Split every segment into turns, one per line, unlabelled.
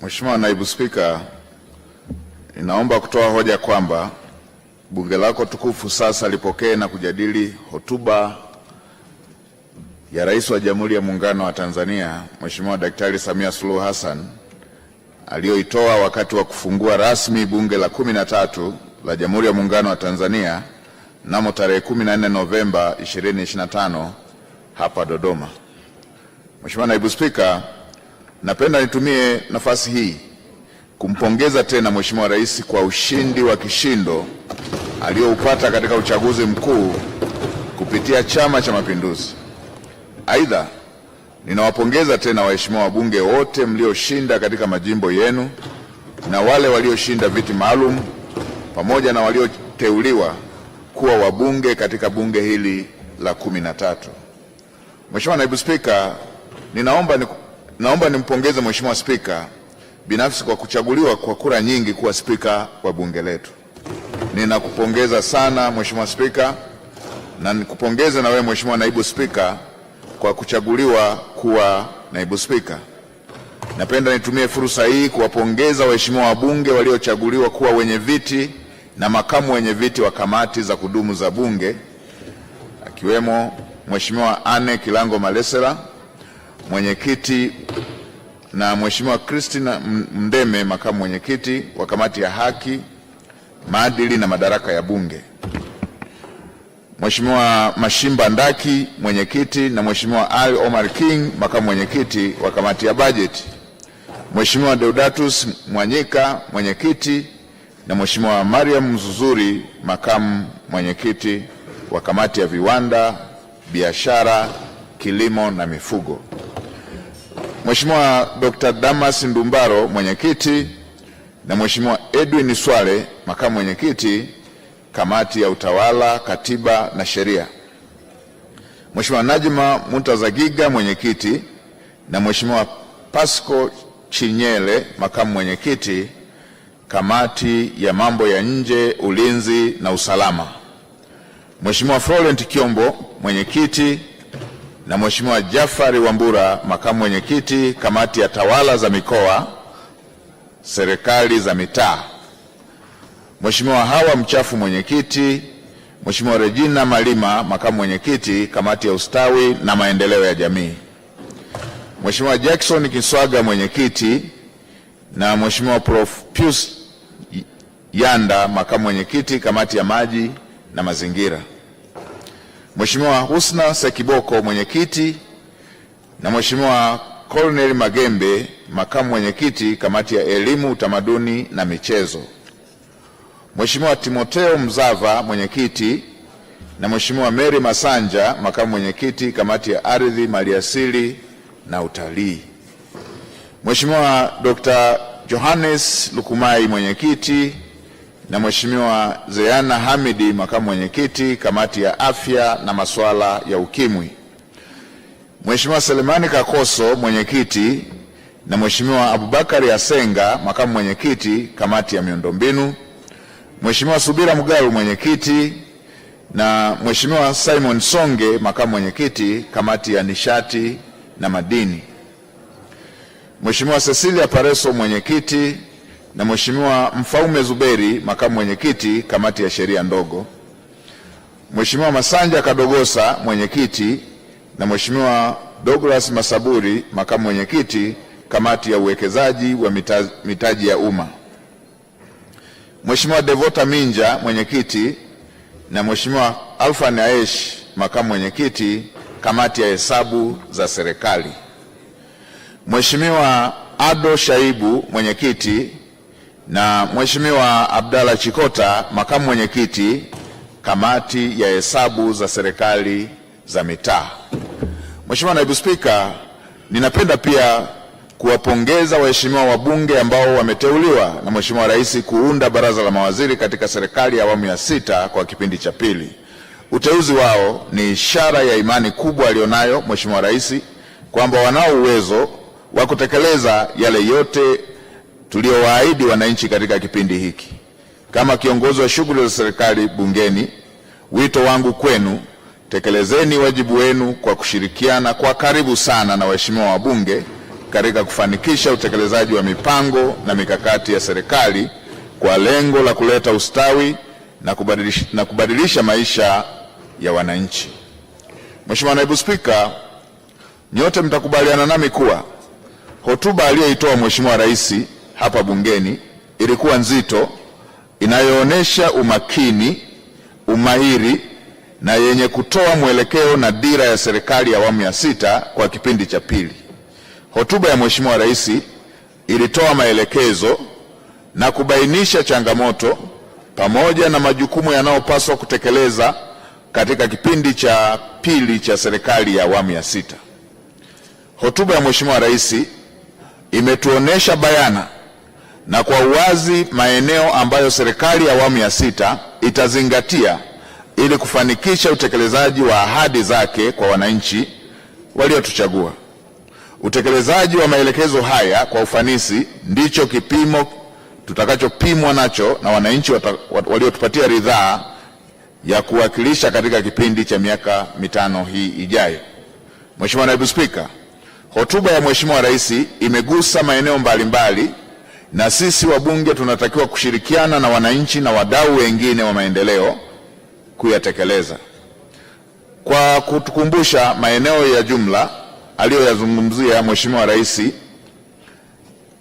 Mheshimiwa Naibu Spika, ninaomba kutoa hoja kwamba bunge lako tukufu sasa lipokee na kujadili hotuba ya Rais wa Jamhuri ya Muungano wa Tanzania Mheshimiwa Daktari Samia Suluhu Hassan aliyoitoa wakati wa kufungua rasmi bunge la 13 la Jamhuri ya Muungano wa Tanzania mnamo tarehe 14 Novemba 2025 hapa Dodoma. Mheshimiwa Naibu Spika, napenda nitumie nafasi hii kumpongeza tena Mheshimiwa Rais kwa ushindi wa kishindo alioupata katika uchaguzi mkuu kupitia Chama cha Mapinduzi. Aidha, ninawapongeza tena waheshimiwa wabunge wote mlioshinda katika majimbo yenu na wale walioshinda viti maalum pamoja na walioteuliwa kuwa wabunge katika bunge hili la 13. Mheshimiwa Naibu Spika, naomba nimpongeze Mheshimiwa Spika binafsi kwa kuchaguliwa kwa kura nyingi kuwa spika wa bunge letu. Ninakupongeza sana Mheshimiwa Spika, na nikupongeze na wewe Mheshimiwa Naibu Spika kwa kuchaguliwa kuwa naibu spika. Napenda nitumie fursa hii kuwapongeza waheshimiwa wabunge waliochaguliwa kuwa wenye viti na makamu wenye viti wa kamati za kudumu za bunge, akiwemo Mheshimiwa Anne Kilango Malesela, mwenyekiti, na Mheshimiwa Christina Mdeme, makamu mwenyekiti wa kamati ya haki, maadili na madaraka ya bunge, Mheshimiwa Mashimba Ndaki, mwenyekiti, na Mheshimiwa Ali Omar King, makamu mwenyekiti wa kamati ya bajeti, Mheshimiwa Deodatus Mwanyika, mwenyekiti, na Mheshimiwa Mariam Mzuzuri, makamu mwenyekiti wa kamati ya viwanda, biashara, kilimo na mifugo, Mheshimiwa Dr. Damas Ndumbaro, mwenyekiti, na Mheshimiwa Edwin Swale, makamu mwenyekiti kamati ya utawala, katiba na sheria, Mheshimiwa Najma Muntazagiga, mwenyekiti, na Mheshimiwa Pasco Chinyele, makamu mwenyekiti kamati ya mambo ya nje, ulinzi na usalama, Mheshimiwa Florent Kiombo, mwenyekiti, na Mheshimiwa Jafari Wambura, makamu mwenyekiti kamati ya tawala za mikoa, serikali za mitaa, Mheshimiwa Hawa Mchafu, mwenyekiti, Mheshimiwa Regina Malima, makamu mwenyekiti kamati ya ustawi na maendeleo ya jamii, Mheshimiwa Jackson Kiswaga, mwenyekiti, na Mheshimiwa Prof. Pius Yanda, makamu mwenyekiti kamati ya maji na mazingira, Mheshimiwa Husna Sekiboko, mwenyekiti, na Mheshimiwa Colonel Magembe, makamu mwenyekiti kamati ya elimu, utamaduni na michezo, Mheshimiwa Timoteo Mzava, mwenyekiti, na Mheshimiwa Mary Masanja, makamu mwenyekiti kamati ya ardhi, maliasili na utalii, Mheshimiwa Dr. Johannes Lukumai, mwenyekiti, na Mheshimiwa Zeana Hamidi, makamu mwenyekiti kamati ya afya na masuala ya ukimwi, Mheshimiwa Selemani Kakoso, mwenyekiti, na Mheshimiwa Abubakari Asenga, makamu mwenyekiti kamati ya miundombinu, Mheshimiwa Subira Mugalu, mwenyekiti, na Mheshimiwa Simon Songe, makamu mwenyekiti kamati ya nishati na madini, Mheshimiwa Cecilia Pareso, mwenyekiti, na Mheshimiwa Mfaume Zuberi, makamu mwenyekiti kamati ya sheria ndogo, Mheshimiwa Masanja Kadogosa, mwenyekiti, na Mheshimiwa Douglas Masaburi, makamu mwenyekiti kamati ya uwekezaji wa mitaji ya umma, Mheshimiwa Devota Minja, mwenyekiti, na Mheshimiwa Alfan Aesh, makamu mwenyekiti kamati ya hesabu za serikali, Mheshimiwa Ado Shaibu, mwenyekiti, na Mheshimiwa Abdalla Chikota, makamu mwenyekiti kamati ya hesabu za serikali za mitaa. Mheshimiwa Naibu Spika, ninapenda pia kuwapongeza waheshimiwa wabunge ambao wameteuliwa na Mheshimiwa Rais kuunda baraza la mawaziri katika serikali ya awamu ya 6 kwa kipindi cha pili. Uteuzi wao ni ishara ya imani kubwa alionayo Mheshimiwa Rais kwamba wanao uwezo wa kutekeleza yale yote tuliowaahidi wananchi katika kipindi hiki. Kama kiongozi wa shughuli za serikali bungeni, wito wangu kwenu, tekelezeni wajibu wenu kwa kushirikiana kwa karibu sana na waheshimiwa wabunge katika kufanikisha utekelezaji wa mipango na mikakati ya serikali kwa lengo la kuleta ustawi na kubadilisha maisha ya wananchi. Mheshimiwa Naibu Spika, nyote mtakubaliana nami kuwa hotuba aliyoitoa Mheshimiwa Rais hapa bungeni ilikuwa nzito, inayoonyesha umakini, umahiri na yenye kutoa mwelekeo na dira ya serikali ya awamu ya sita kwa kipindi cha pili. Hotuba ya Mheshimiwa Rais ilitoa maelekezo na kubainisha changamoto pamoja na majukumu yanayopaswa kutekeleza katika kipindi cha pili cha serikali ya awamu ya sita. Hotuba ya Mheshimiwa Rais imetuonesha bayana na kwa uwazi maeneo ambayo serikali ya awamu ya sita itazingatia ili kufanikisha utekelezaji wa ahadi zake kwa wananchi waliotuchagua. Utekelezaji wa maelekezo haya kwa ufanisi ndicho kipimo tutakachopimwa nacho na wananchi waliotupatia ridhaa ya kuwakilisha katika kipindi cha miaka mitano hii ijayo. Mheshimiwa Naibu Spika, hotuba ya Mheshimiwa Rais imegusa maeneo mbalimbali na sisi wabunge tunatakiwa kushirikiana na wananchi na wadau wengine wa maendeleo kuyatekeleza. Kwa kutukumbusha, maeneo ya jumla aliyoyazungumzia Mheshimiwa Rais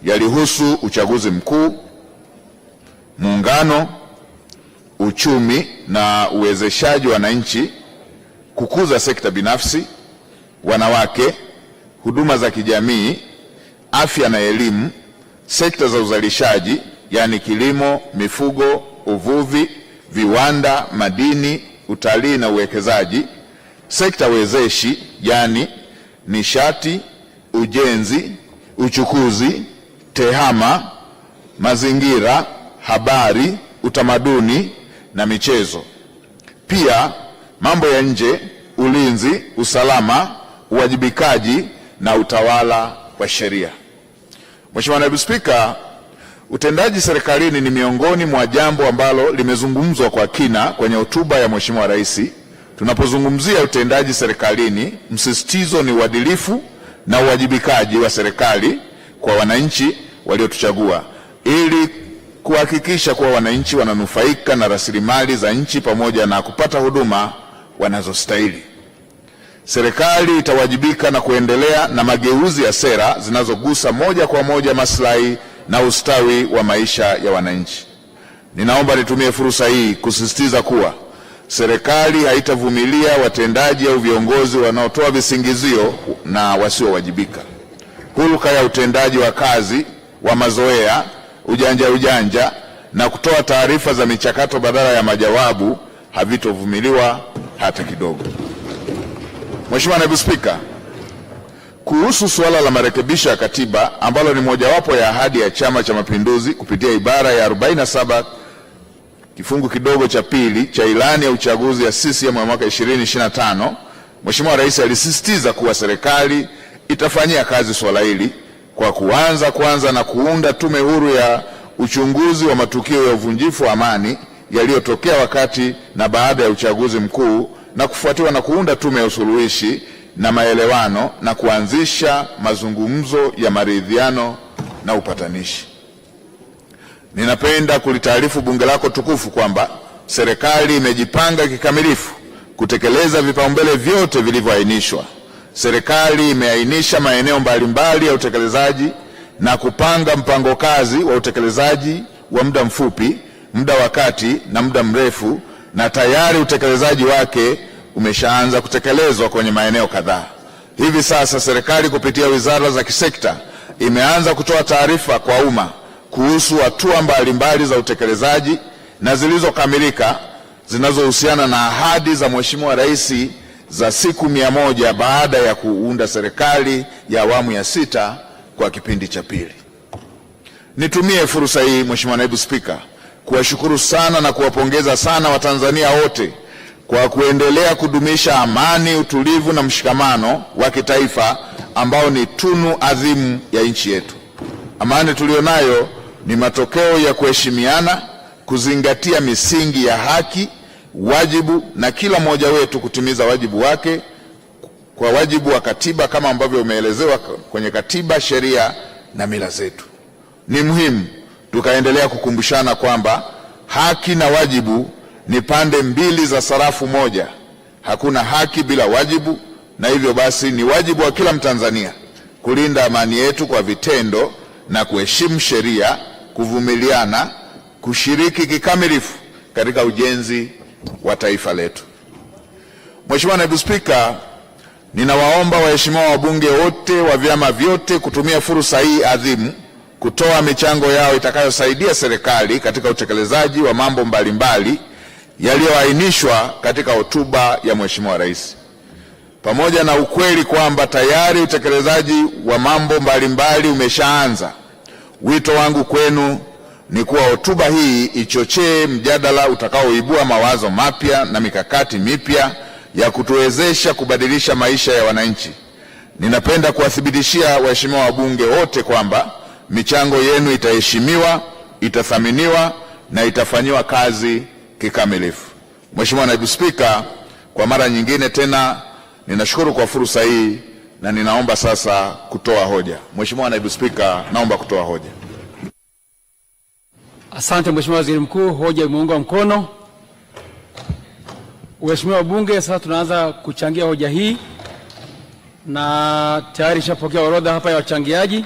yalihusu uchaguzi mkuu, muungano, uchumi na uwezeshaji wa wananchi, kukuza sekta binafsi, wanawake, huduma za kijamii, afya na elimu, sekta za uzalishaji yani kilimo, mifugo, uvuvi, viwanda, madini, utalii na uwekezaji, sekta wezeshi yani nishati, ujenzi, uchukuzi, tehama, mazingira, habari, utamaduni na michezo. Pia mambo ya nje, ulinzi, usalama, uwajibikaji na utawala wa sheria. Mheshimiwa Naibu Spika, utendaji serikalini ni miongoni mwa jambo ambalo limezungumzwa kwa kina kwenye hotuba ya Mheshimiwa Rais. Tunapozungumzia utendaji serikalini, msisitizo ni uadilifu na uwajibikaji wa serikali kwa wananchi waliotuchagua ili kuhakikisha kuwa wananchi wananufaika na rasilimali za nchi pamoja na kupata huduma wanazostahili. Serikali itawajibika na kuendelea na mageuzi ya sera zinazogusa moja kwa moja maslahi na ustawi wa maisha ya wananchi. Ninaomba nitumie fursa hii kusisitiza kuwa serikali haitavumilia watendaji au viongozi wanaotoa visingizio na wasiowajibika. Hulka ya utendaji wa kazi wa mazoea, ujanja na kutoa taarifa za michakato badala ya majawabu havitovumiliwa hata kidogo. Mheshimiwa Naibu Spika, kuhusu suala la marekebisho ya katiba ambalo ni mojawapo ya ahadi ya Chama cha Mapinduzi kupitia ibara ya 47 kifungu kidogo cha pili cha ilani ya uchaguzi ya CCM ya mwaka 2025, Mheshimiwa Rais alisisitiza kuwa serikali itafanyia kazi swala hili kwa kuanza na kuunda tume huru ya uchunguzi wa matukio ya uvunjifu wa amani yaliyotokea wakati na baada ya uchaguzi mkuu na kufuatiwa na kuunda tume ya usuluhishi na maelewano na kuanzisha mazungumzo ya maridhiano na upatanishi. Ninapenda kulitaarifu bunge lako tukufu kwamba serikali imejipanga kikamilifu kutekeleza vipaumbele vyote vilivyoainishwa. Serikali imeainisha maeneo mbalimbali ya utekelezaji na kupanga mpango kazi wa utekelezaji wa muda mfupi, muda wa kati na muda mrefu, na tayari utekelezaji wake umeshaanza kutekelezwa kwenye maeneo kadhaa. Hivi sasa serikali kupitia wizara za kisekta imeanza kutoa taarifa kwa umma kuhusu hatua mbalimbali za utekelezaji na zilizokamilika zinazohusiana na ahadi za Mheshimiwa Rais za siku 100 baada ya kuunda serikali ya awamu ya sita kwa kipindi cha pili. Nitumie fursa hii Mheshimiwa Naibu Spika kuwashukuru sana na kuwapongeza sana Watanzania wote kwa kuendelea kudumisha amani, utulivu na mshikamano wa kitaifa ambao ni tunu adhimu ya nchi yetu. Amani tulionayo ni matokeo ya kuheshimiana, kuzingatia misingi ya haki, wajibu na kila mmoja wetu kutimiza wajibu wake kwa wajibu wa katiba kama ambavyo umeelezewa kwenye katiba, sheria na mila zetu. Ni muhimu tukaendelea kukumbushana kwamba haki na wajibu ni pande mbili za sarafu moja. Hakuna haki bila wajibu, na hivyo basi ni wajibu wa kila Mtanzania kulinda amani yetu kwa vitendo na kuheshimu sheria, kuvumiliana, kushiriki kikamilifu katika ujenzi wa taifa letu. Mheshimiwa Naibu Spika, ninawaomba waheshimiwa wabunge wote wa vyama vyote kutumia fursa hii adhimu kutoa michango yao itakayosaidia serikali katika utekelezaji wa mambo mbalimbali yaliyoainishwa katika hotuba ya Mheshimiwa Rais. Pamoja na ukweli kwamba tayari utekelezaji wa mambo mbalimbali umeshaanza, wito wangu kwenu ni kuwa hotuba hii ichochee mjadala utakaoibua mawazo mapya na mikakati mipya ya kutuwezesha kubadilisha maisha ya wananchi. Ninapenda kuwathibitishia waheshimiwa wabunge wote kwamba michango yenu itaheshimiwa, itathaminiwa na itafanyiwa kazi kikamilifu. Mheshimiwa Naibu Spika, kwa mara nyingine tena ninashukuru kwa fursa hii na ninaomba sasa kutoa hoja. Mheshimiwa Naibu Spika, naomba kutoa hoja.
Asante Mheshimiwa Waziri Mkuu, hoja imeungwa mkono. Waheshimiwa wabunge, sasa tunaanza kuchangia hoja hii na tayari shapokea orodha hapa ya wachangiaji.